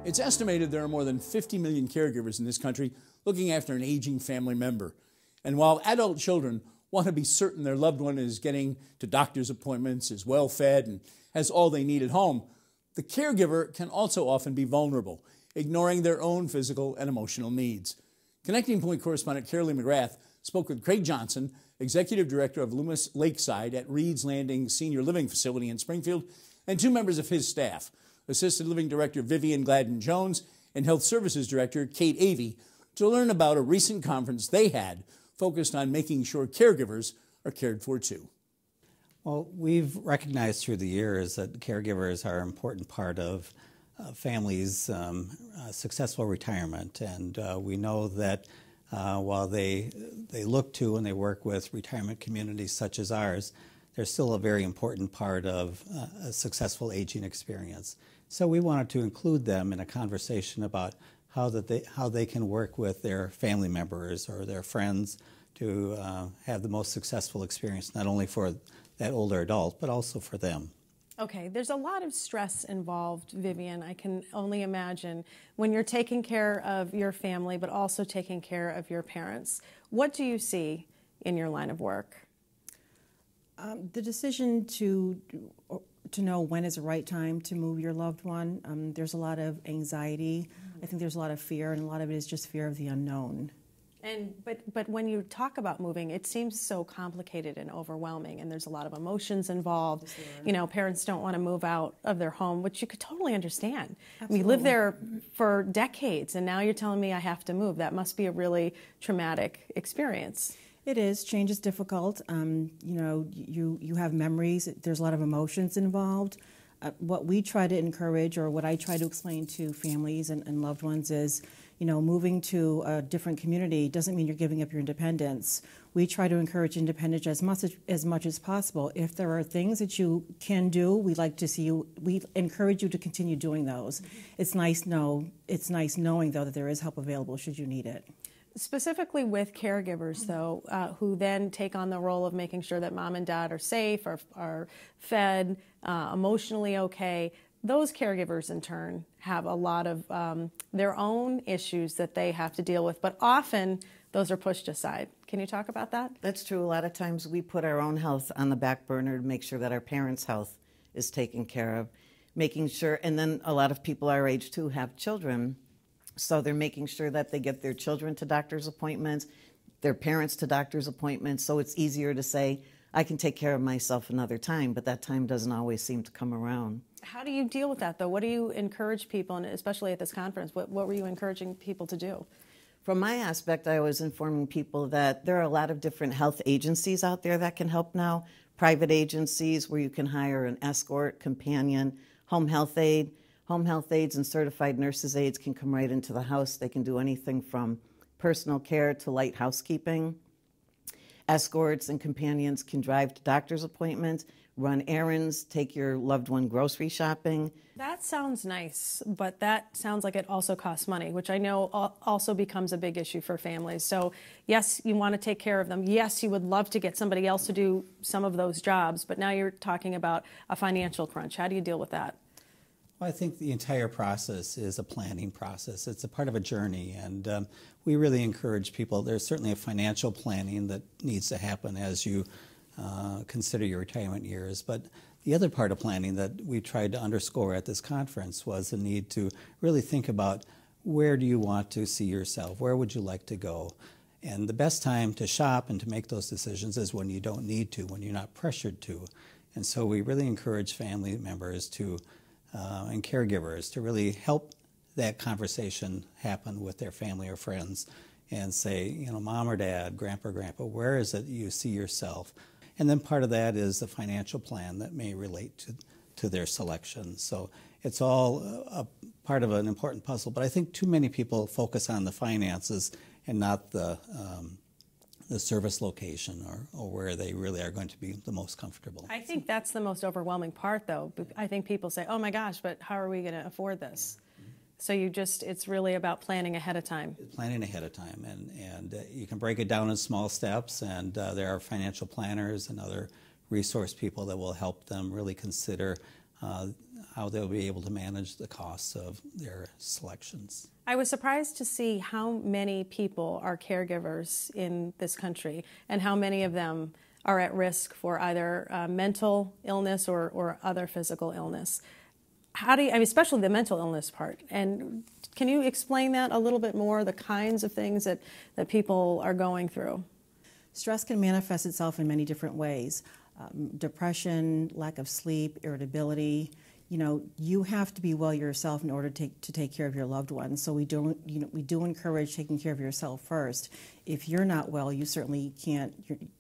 It's estimated there are more than 50 million caregivers in this country looking after an aging family member. And while adult children want to be certain their loved one is getting to doctor's appointments, is well fed, and has all they need at home, the caregiver can also often be vulnerable, ignoring their own physical and emotional needs. Connecting Point correspondent Carolee McGrath spoke with Craig Johnsen, Executive Director of Loomis Lakeside at Reed's Landing Senior Living Facility in Springfield, and two members of his staff, Assisted Living Director Vivian Gladden-Jones and Health Services Director Cate Avey, to learn about a recent conference they had focused on making sure caregivers are cared for too. Well, we've recognized through the years that caregivers are an important part of families' successful retirement, and we know that while they look to and they work with retirement communities such as ours, they're still a very important part of a successful aging experience. So we wanted to include them in a conversation about how they can work with their family members or their friends to have the most successful experience, not only for that older adult, but also for them. Okay, there's a lot of stress involved, Vivian. I can only imagine when you're taking care of your family, but also taking care of your parents. What do you see in your line of work? The decision to know when is the right time to move your loved one, there's a lot of anxiety. I think there's a lot of fear, and a lot of it is just fear of the unknown. But when you talk about moving, it seems so complicated and overwhelming, and there's a lot of emotions involved. Yes, you know, parents don't want to move out of their home, which you could totally understand. Absolutely. I mean, you live there for decades, and now you're telling me I have to move. That must be a really traumatic experience. It is. Change is difficult. You know, you have memories. There's a lot of emotions involved. What we try to encourage, or what I try to explain to families and loved ones is, you know, moving to a different community doesn't mean you're giving up your independence. We try to encourage independence as much as possible. If there are things that you can do, we like to see you. We encourage you to continue doing those. It's nice knowing though that there is help available should you need it. Specifically with caregivers, though, who then take on the role of making sure that mom and dad are safe, are fed, emotionally okay, those caregivers in turn have a lot of their own issues that they have to deal with, but often those are pushed aside. Can you talk about that? That's true. A lot of times we put our own health on the back burner to make sure that our parents' health is taken care of, making sure, and then a lot of people our age too have children. So they're making sure that they get their children to doctor's appointments, their parents to doctor's appointments, so it's easier to say, I can take care of myself another time, but that time doesn't always seem to come around. How do you deal with that, though? What do you encourage people, and especially at this conference, what were you encouraging people to do? From my aspect, I was informing people that there are a lot of different health agencies out there that can help now, private agencies where you can hire an escort, companion, home health aide. Home health aides and certified nurses aides can come right into the house. They can do anything from personal care to light housekeeping. Escorts and companions can drive to doctor's appointments, run errands, take your loved one grocery shopping. That sounds nice, but that sounds like it also costs money, which I know also becomes a big issue for families. So yes, you want to take care of them. Yes, you would love to get somebody else to do some of those jobs, but now you're talking about a financial crunch. How do you deal with that? Well, I think the entire process is a planning process. It's a part of a journey, and we really encourage people. There's certainly a financial planning that needs to happen as you consider your retirement years, but the other part of planning that we tried to underscore at this conference was the need to really think about where do you want to see yourself, where would you like to go? And the best time to shop and to make those decisions is when you don't need to, when you're not pressured to. And so we really encourage family members to and caregivers to really help that conversation happen with their family or friends and say, you know, mom or dad, grandpa or grandpa, where is it you see yourself? And then part of that is the financial plan that may relate to their selection. So it's all a part of an important puzzle, but I think too many people focus on the finances and not the service location or where they really are going to be the most comfortable. I think that's the most overwhelming part, though. I think people say, oh my gosh, but how are we going to afford this? So it's really about planning ahead of time. Planning ahead of time, and you can break it down in small steps, and there are financial planners and other resource people that will help them really consider how they'll be able to manage the costs of their selections. I was surprised to see how many people are caregivers in this country and how many of them are at risk for either mental illness or other physical illness. How do you, I mean, especially the mental illness part, and can you explain that a little bit more, the kinds of things that people are going through? Stress can manifest itself in many different ways. Depression, lack of sleep, irritability. You know, you have to be well yourself in order to take care of your loved ones. So we do encourage taking care of yourself first. If you're not well, you certainly can't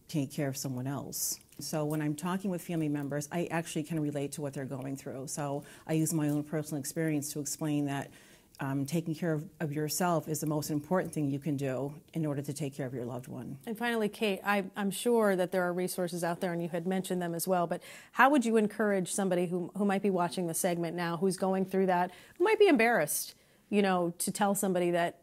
take care of someone else. So when I'm talking with family members, I actually can relate to what they're going through. So I use my own personal experience to explain that taking care of yourself is the most important thing you can do in order to take care of your loved one. And finally, Cate, I'm sure that there are resources out there, and you had mentioned them as well, but how would you encourage somebody who might be watching the segment now, who's going through that, who might be embarrassed, you know, to tell somebody that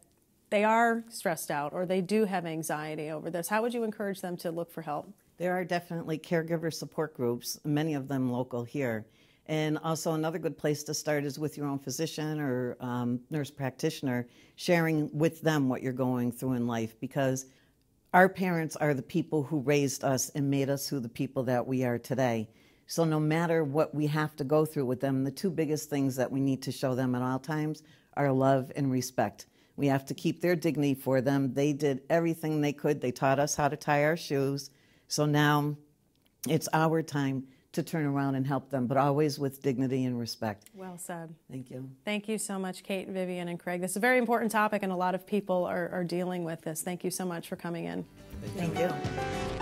they are stressed out or they do have anxiety over this? How would you encourage them to look for help? There are definitely caregiver support groups, many of them local here. And also another good place to start is with your own physician or nurse practitioner, sharing with them what you're going through in life, because our parents are the people who raised us and made us who the people that we are today. So no matter what we have to go through with them, the two biggest things that we need to show them at all times are love and respect. We have to keep their dignity for them. They did everything they could. They taught us how to tie our shoes. So now it's our time to turn around and help them, but always with dignity and respect. Well said. Thank you. Thank you so much, Cate, Vivian, and Craig. This is a very important topic, and a lot of people are dealing with this. Thank you so much for coming in. Thank you.